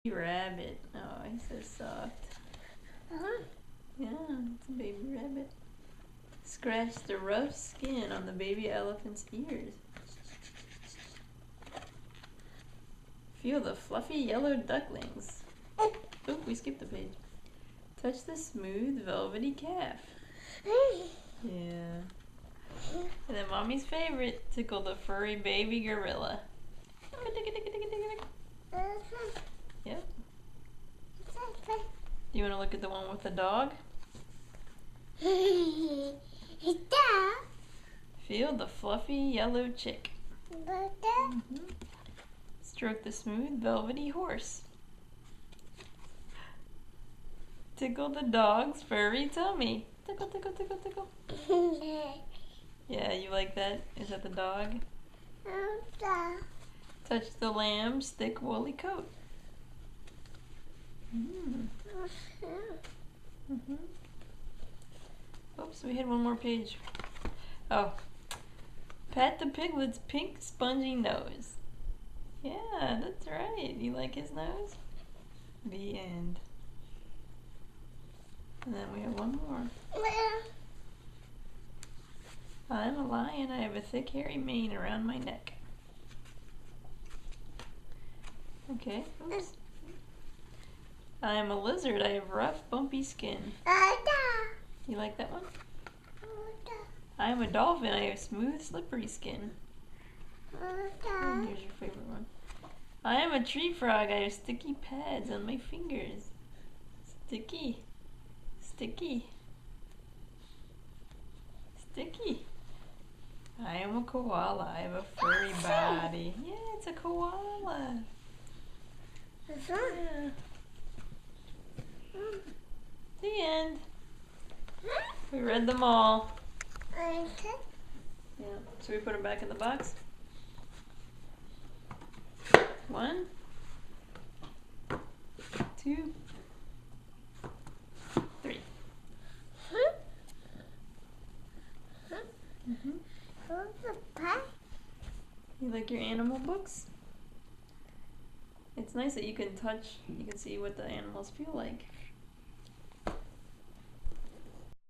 Rabbit. Oh, he's so soft. Yeah, it's a baby rabbit. Scratch the rough skin on the baby elephant's ears. Feel the fluffy yellow ducklings. Oh, we skipped a page. Touch the smooth velvety calf. Yeah. And then mommy's favorite, tickle the furry baby gorilla. Yep. Do you want to look at the one with the dog? Feel the fluffy yellow chick. Stroke the smooth velvety horse. Tickle the dog's furry tummy. Tickle, tickle, tickle, tickle. Yeah, you like that? Is that the dog? Touch the lamb's thick woolly coat. Oops, we had one more page. Oh. Pat the piglet's pink spongy nose. Yeah, that's right. You like his nose? The end. And then we have one more. I'm a lion. I have a thick hairy mane around my neck. Okay. Oops. I am a lizard. I have rough, bumpy skin. You like that one? I am a dolphin. I have smooth, slippery skin. And here's your favorite one. I am a tree frog. I have sticky pads on my fingers. Sticky. Sticky. Sticky. I am a koala. I have a furry body. Yeah, it's a koala. Yeah. The end. We read them all. Yeah. Should we put them back in the box? 1, 2, 3. You like your animal books? It's nice that you can touch, you can see what the animals feel like.